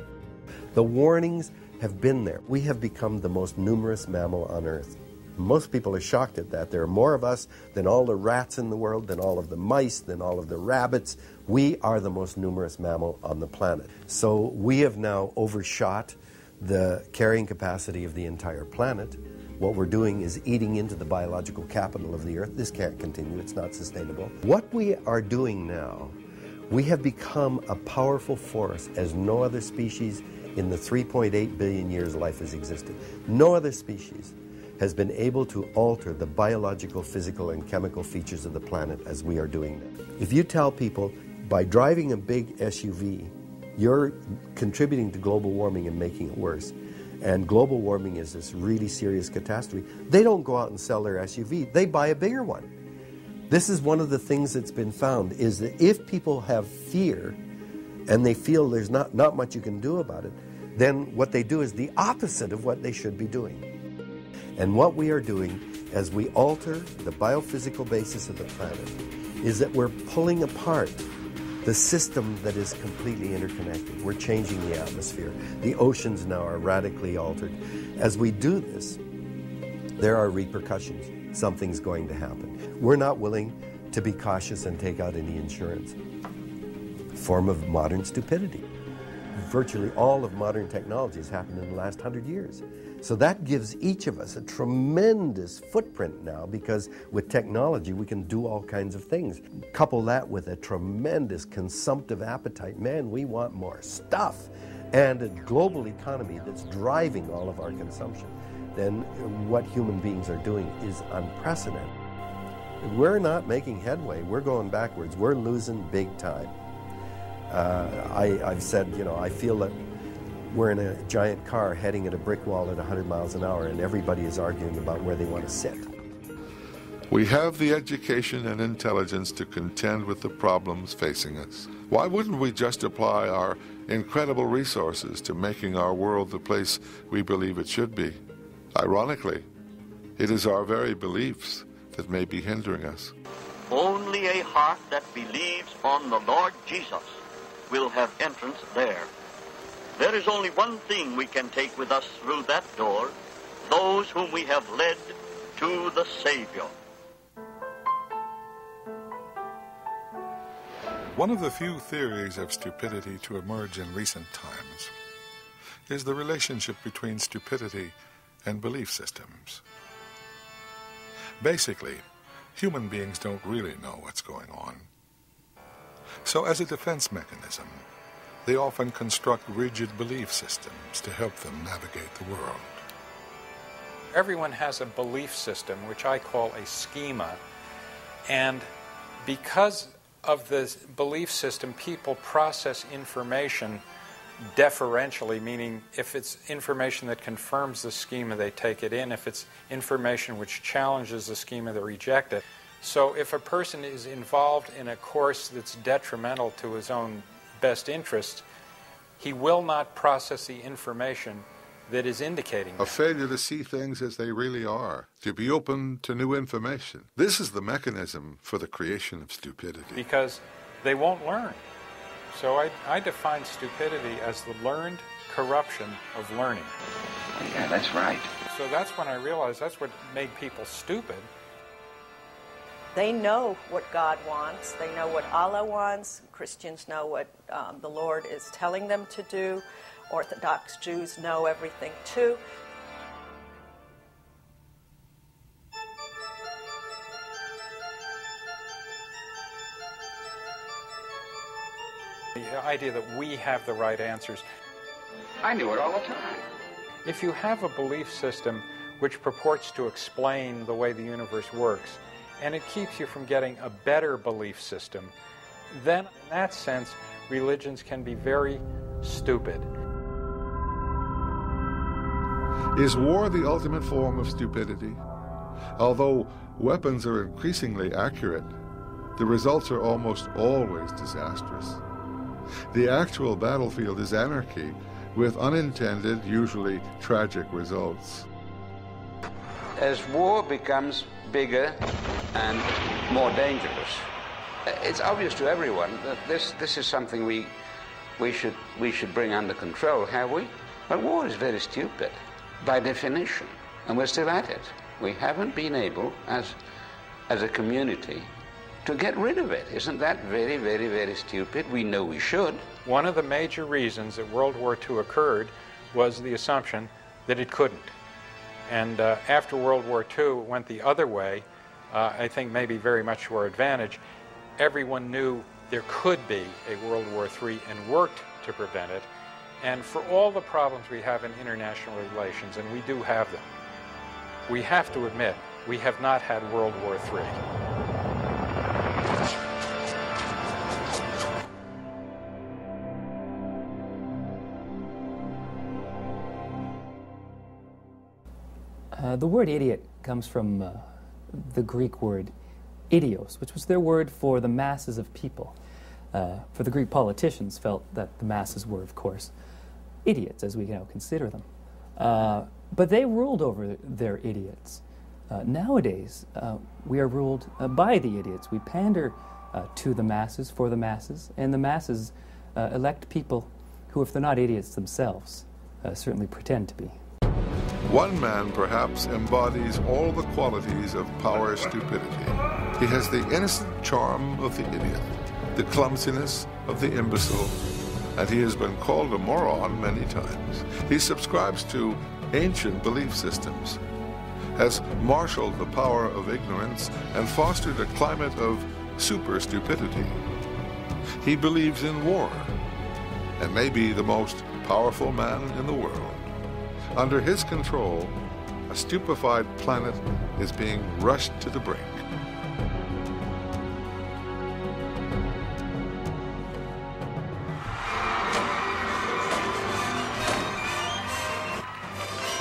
The warnings have been there. We have become the most numerous mammal on Earth. Most people are shocked at that. There are more of us than all the rats in the world, than all of the mice, than all of the rabbits. We are the most numerous mammal on the planet. So we have now overshot the carrying capacity of the entire planet. What we're doing is eating into the biological capital of the earth. This can't continue. It's not sustainable. What we are doing now, we have become a powerful force as no other species in the 3.8 billion years life has existed. No other species has been able to alter the biological, physical, and chemical features of the planet as we are doing now. If you tell people by driving a big SUV, you're contributing to global warming and making it worse, and global warming is this really serious catastrophe, they don't go out and sell their SUV, they buy a bigger one. This is one of the things that's been found, is that if people have fear and they feel there's not much you can do about it, then what they do is the opposite of what they should be doing. And what we are doing as we alter the biophysical basis of the planet is that we're pulling apart the system that is completely interconnected. We're changing the atmosphere. The oceans now are radically altered. As we do this, there are repercussions. Something's going to happen. We're not willing to be cautious and take out any insurance. Form of modern stupidity. Virtually all of modern technology has happened in the last 100 years. So that gives each of us a tremendous footprint now, because with technology we can do all kinds of things. Couple that with a tremendous consumptive appetite. Man, we want more stuff. And a global economy that's driving all of our consumption. Then what human beings are doing is unprecedented. We're not making headway. We're going backwards. We're losing big time. I've said, I feel that we're in a giant car heading at a brick wall at 100 miles an hour, and everybody is arguing about where they want to sit. We have the education and intelligence to contend with the problems facing us. Why wouldn't we just apply our incredible resources to making our world the place we believe it should be? Ironically, it is our very beliefs that may be hindering us. Only a heart that believes on the Lord Jesus will have entrance there. There is only one thing we can take with us through that door, those whom we have led to the Savior. One of the few theories of stupidity to emerge in recent times is the relationship between stupidity and belief systems. Basically, human beings don't really know what's going on. So as a defense mechanism, they often construct rigid belief systems to help them navigate the world. Everyone has a belief system, which I call a schema, and because of the belief system, people process information deferentially, meaning if it's information that confirms the schema, they take it in. If it's information which challenges the schema, they reject it. So if a person is involved in a course that's detrimental to his own best interest, he will not process the information that is indicating that. A failure to see things as they really are, to be open to new information. This is the mechanism for the creation of stupidity. Because they won't learn. So I define stupidity as the learned corruption of learning. Yeah, that's right. So that's when I realized that's what made people stupid. They know what God wants. They know what Allah wants. Christians know what the Lord is telling them to do. Orthodox Jews know everything too. The idea that we have the right answers. I knew it all the time. If you have a belief system which purports to explain the way the universe works, and it keeps you from getting a better belief system, then in that sense, religions can be very stupid. Is war the ultimate form of stupidity? Although weapons are increasingly accurate, the results are almost always disastrous. The actual battlefield is anarchy, with unintended, usually tragic results. As war becomes bigger and more dangerous, it's obvious to everyone that this is something we should bring under control, have we? But war is very stupid, by definition, and we're still at it. We haven't been able, as a community, to get rid of it. Isn't that very, very, very stupid? We know we should. One of the major reasons that World War II occurred was the assumption that it couldn't. And after World War II, it went the other way. I think maybe very much to our advantage. Everyone knew there could be a World War III and worked to prevent it. And for all the problems we have in international relations, and we do have them, we have to admit we have not had World War III. The word idiot comes from the Greek word idios, which was their word for the masses of people. For the Greek politicians felt that the masses were, of course, idiots, as we now consider them. But they ruled over their idiots. Nowadays, we are ruled by the idiots. We pander to the masses, for the masses, and the masses elect people who, if they're not idiots themselves, certainly pretend to be. One man perhaps embodies all the qualities of power stupidity. He has the innocent charm of the idiot, the clumsiness of the imbecile, and he has been called a moron many times. He subscribes to ancient belief systems, has marshaled the power of ignorance, and fostered a climate of super stupidity. He believes in war, and may be the most powerful man in the world. Under his control, a stupefied planet is being rushed to the brink.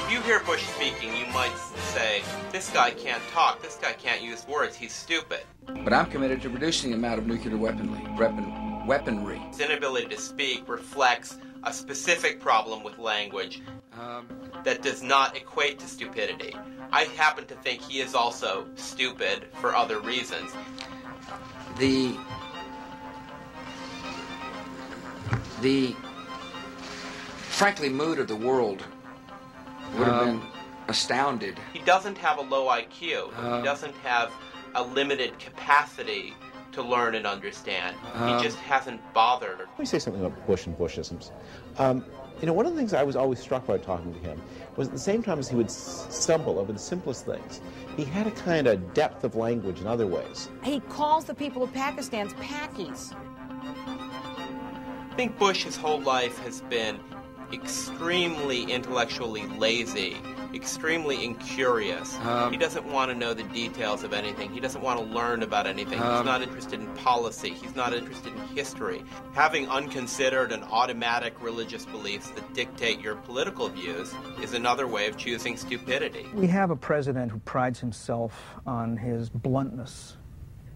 If you hear Bush speaking, you might say, this guy can't talk, this guy can't use words, he's stupid. But I'm committed to reducing the amount of nuclear weaponry. His inability to speak reflects a specific problem with language that does not equate to stupidity. I happen to think he is also stupid for other reasons. The frankly mood of the world would have been astounded. He doesn't have a low IQ. He doesn't have a limited capacity to learn and understand. He just hasn't bothered. Let me say something about Bush and Bushisms. You know, one of the things I was always struck by talking to him was at the same time as he would stumble over the simplest things, he had a kind of depth of language in other ways. He calls the people of Pakistan's Pakis. I think Bush his whole life has been extremely intellectually lazy, extremely incurious. He doesn't want to know the details of anything. He doesn't want to learn about anything. He's not interested in policy. He's not interested in history. Having unconsidered and automatic religious beliefs that dictate your political views is another way of choosing stupidity. We have a president who prides himself on his bluntness.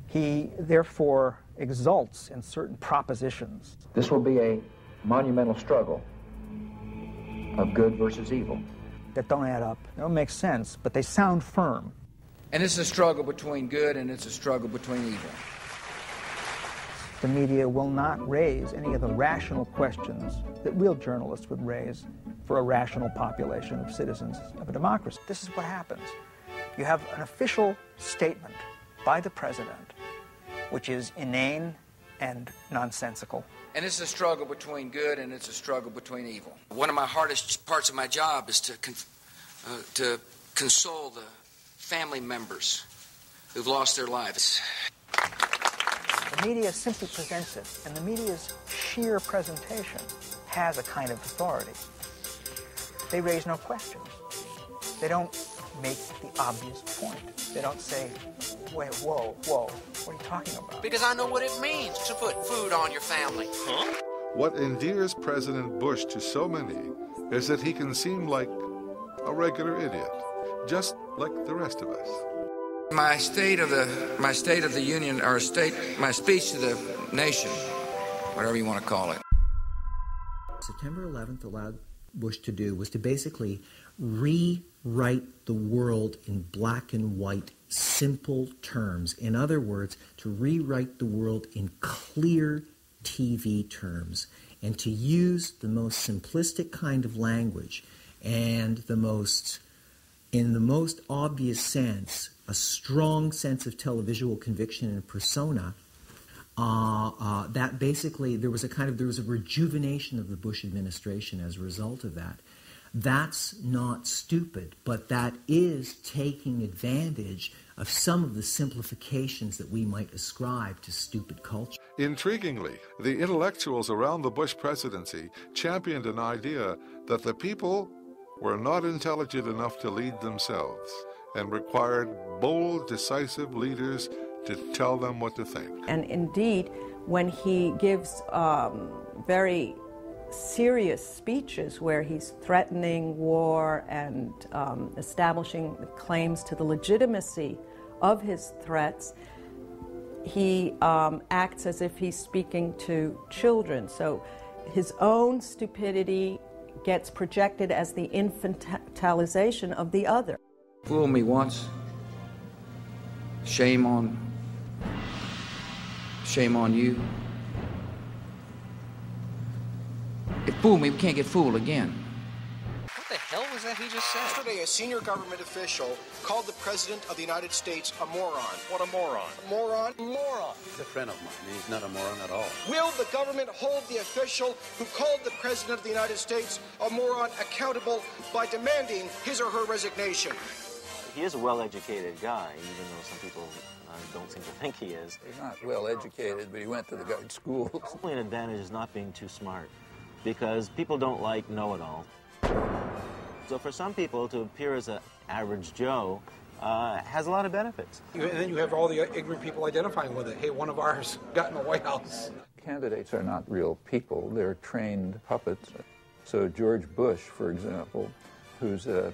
He, therefore, exults in certain propositions. This will be a monumental struggle of good versus evil. That don't add up. They don't make sense, but they sound firm. And it's a struggle between good and it's a struggle between evil. The media will not raise any of the rational questions that real journalists would raise for a rational population of citizens of a democracy. This is what happens. You have an official statement by the president, which is inane and nonsensical. And it's a struggle between good and it's a struggle between evil. One of my hardest parts of my job is to console the family members who've lost their lives. The media simply presents it, and the media's sheer presentation has a kind of authority. They raise no questions. They don't make the obvious point. They don't say, wait, whoa, what are you talking about? Because I know what it means to put food on your family. Huh? What endears President Bush to so many is that he can seem like a regular idiot, just like the rest of us. My State of the Union, or my speech to the nation, whatever you want to call it. September 11th allowed Bush to do was to basically rewrite the world in black and white, simple terms. In other words, to rewrite the world in clear TV terms, and to use the most simplistic kind of language and in the most obvious sense, a strong sense of televisual conviction and persona. That basically there was a rejuvenation of the Bush administration as a result of that. That's not stupid, but that is taking advantage of some of the simplifications that we might ascribe to stupid culture. Intriguingly, the intellectuals around the Bush presidency championed an idea that the people were not intelligent enough to lead themselves and required bold, decisive leaders to tell them what to think. And indeed, when he gives very serious speeches where he's threatening war and establishing claims to the legitimacy of his threats, he acts as if he's speaking to children. So his own stupidity gets projected as the infantilization of the other. Fool me once, shame on you. If fool me, we can't get fooled again. What the hell was that he just said? Yesterday, a senior government official called the President of the United States a moron. What a moron. Moron? Moron. He's a friend of mine, and he's not a moron at all. Will the government hold the official who called the President of the United States a moron accountable by demanding his or her resignation? He is a well-educated guy, even though some people don't seem to think he is. He's not well-educated, but he went to the good schools. Only an advantage is not being too smart, because people don't like know-it-all. So for some people, to appear as an average Joe has a lot of benefits. And then you have all the ignorant people identifying with it. Hey, one of ours got in the White House. Candidates are not real people. They're trained puppets. So George Bush, for example, who's an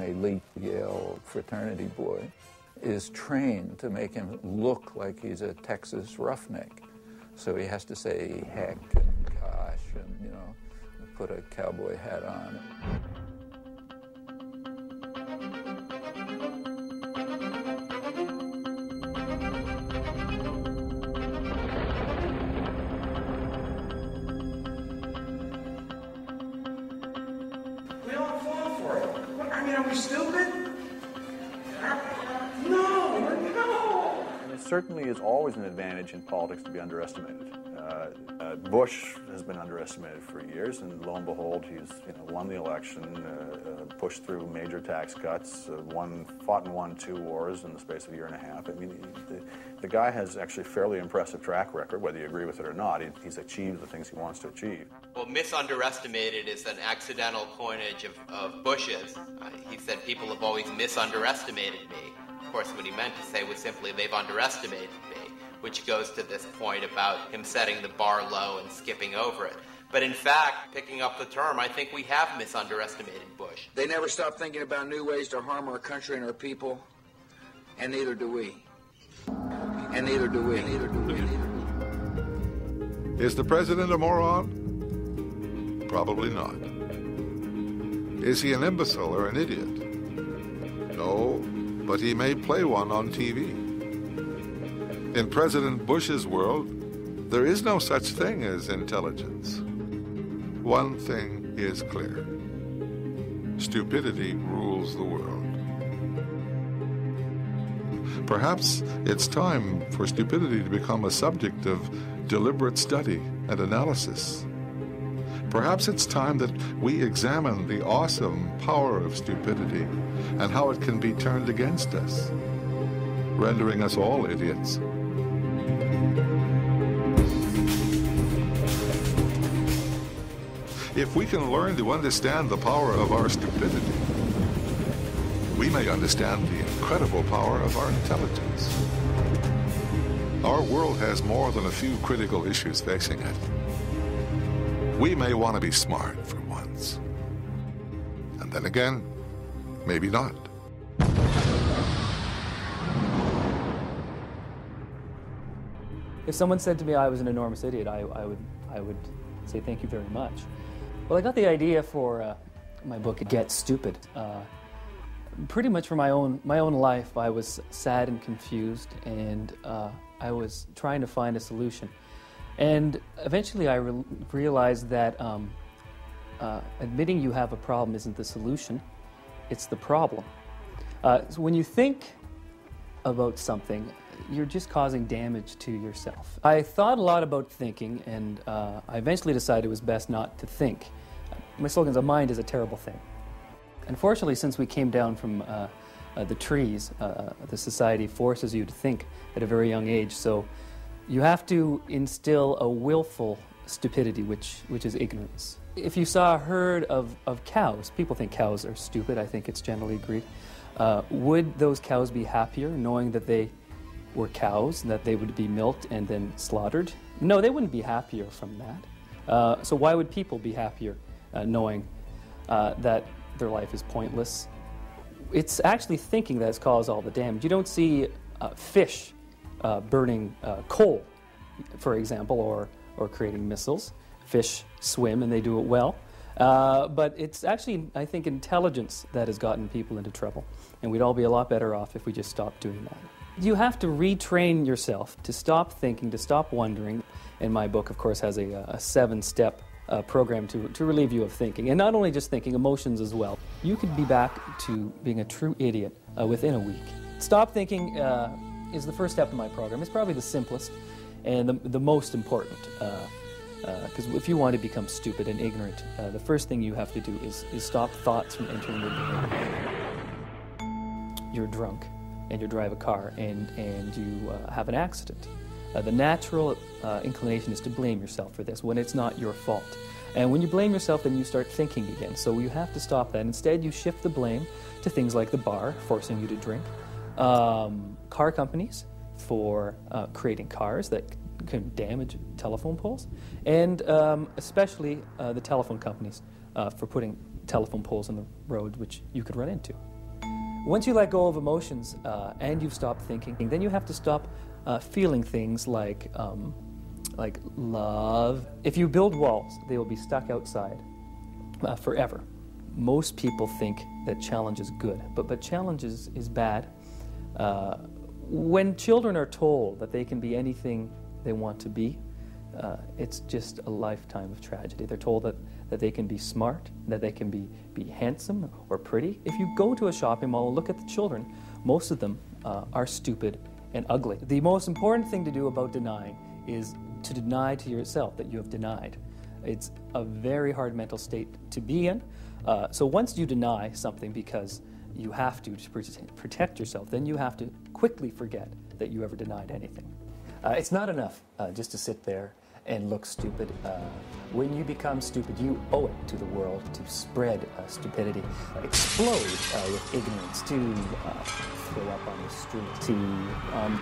elite Yale fraternity boy, is trained to make him look like he's a Texas roughneck. So he has to say heck and gosh and, put a cowboy hat on. We all fall for it. I mean, are we stupid? No. It certainly is always an advantage in politics to be underestimated. Bush has been underestimated for years, and lo and behold, he's won the election, pushed through major tax cuts, fought and won 2 wars in the space of a year and a half. I mean, the guy has actually a fairly impressive track record, whether you agree with it or not. He's achieved the things he wants to achieve. Well, misunderestimated is an accidental coinage of Bush's. He said people have always misunderestimated me. Of course, what he meant to say was simply they've underestimated me, which goes to this point about him setting the bar low and skipping over it. But in fact, picking up the term, I think we have misunderestimated Bush. They never stop thinking about new ways to harm our country and our people, and neither do we. And neither do we. Neither do we. Is the president a moron? Probably not. Is he an imbecile or an idiot? No, but he may play one on TV. In President Bush's world, there is no such thing as intelligence. One thing is clear. Stupidity rules the world. Perhaps it's time for stupidity to become a subject of deliberate study and analysis. Perhaps it's time that we examine the awesome power of stupidity and how it can be turned against us, rendering us all idiots. If we can learn to understand the power of our stupidity, we may understand the incredible power of our intelligence. Our world has more than a few critical issues facing it. We may want to be smart for once. And then again, maybe not. If someone said to me I was an enormous idiot, I would say thank you very much. Well, I got the idea for my book, Get Stupid. Pretty much for my own life, I was sad and confused, and I was trying to find a solution. And eventually I realized that admitting you have a problem isn't the solution, it's the problem. So when you think about something, you're just causing damage to yourself. I thought a lot about thinking, and I eventually decided it was best not to think. My slogan is, a mind is a terrible thing. Unfortunately, since we came down from the trees, the society forces you to think at a very young age, so you have to instill a willful stupidity, which is ignorance. If you saw a herd of cows, people think cows are stupid, I think it's generally agreed, would those cows be happier knowing that they were cows, and that they would be milked and then slaughtered? No, they wouldn't be happier from that. So why would people be happier knowing that their life is pointless? It's actually thinking that's caused all the damage. You don't see fish burning coal, for example, or creating missiles. Fish swim and they do it well. But it's actually, I think, intelligence that has gotten people into trouble. And we'd all be a lot better off if we just stopped doing that. You have to retrain yourself to stop thinking, to stop wondering. And my book, of course, has a 7-step program to relieve you of thinking. And not only just thinking, emotions as well. You could be back to being a true idiot within a week. Stop thinking is the first step in my program. It's probably the simplest and the most important. Because if you want to become stupid and ignorant, the first thing you have to do is stop thoughts from entering your brain. You're drunk and you drive a car and you have an accident. The natural inclination is to blame yourself for this when it's not your fault. And when you blame yourself, then you start thinking again. So you have to stop that. Instead, you shift the blame to things like the bar, forcing you to drink, car companies for creating cars that can damage telephone poles, and especially the telephone companies for putting telephone poles on the road which you could run into. Once you let go of emotions and you've stopped thinking, then you have to stop feeling things like love. If you build walls, they will be stuck outside forever. Most people think that challenge is good, but challenge is bad. When children are told that they can be anything they want to be, it's just a lifetime of tragedy. They're told that they can be smart, that they can be handsome or pretty. If you go to a shopping mall and look at the children, most of them are stupid and ugly. The most important thing to do about denying is to deny to yourself that you have denied. It's a very hard mental state to be in. So once you deny something because you have to protect yourself, then you have to quickly forget that you ever denied anything. It's not enough just to sit there and look stupid. When you become stupid, you owe it to the world to spread stupidity, explode with ignorance, to throw up on the street, to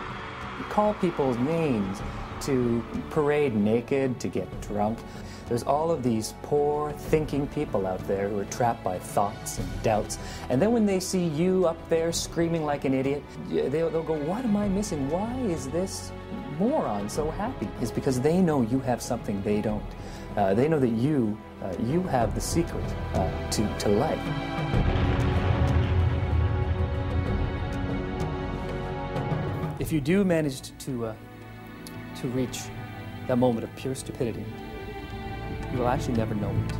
call people's names, to parade naked, to get drunk. There's all of these poor thinking people out there who are trapped by thoughts and doubts. And then when they see you up there screaming like an idiot, they'll go, what am I missing? Why is this moron so happy? It's because they know you have something they don't. They know that you have the secret to life. If you do manage to reach that moment of pure stupidity, you will actually never know it.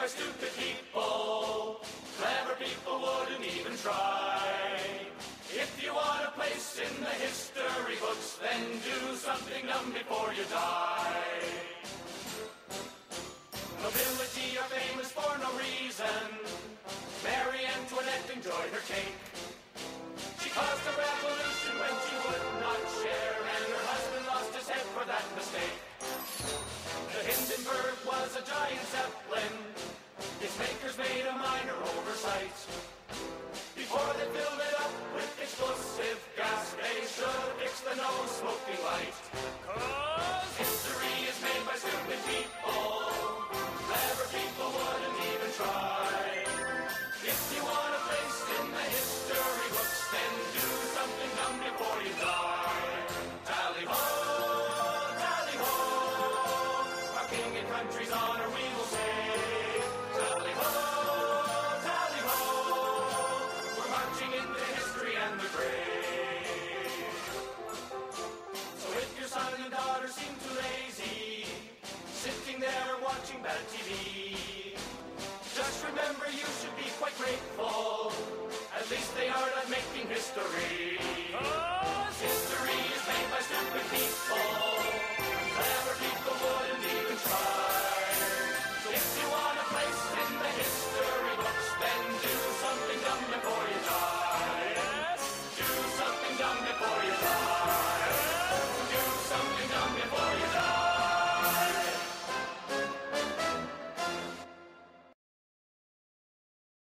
by stupid people. Clever people wouldn't even try. If you want a place in the history books, then do something dumb before you die. Nobility are famous for no reason. Marie Antoinette enjoyed her cake. She caused a revolution when she would not share, and her husband lost his head for that mistake. The Hindenburg was a giant zeppelin. Its makers made a minor oversight. Before they filled it up with explosive gas, they should fix the no-smoking watching bad TV. Just remember you should be quite grateful. At least they are not making history.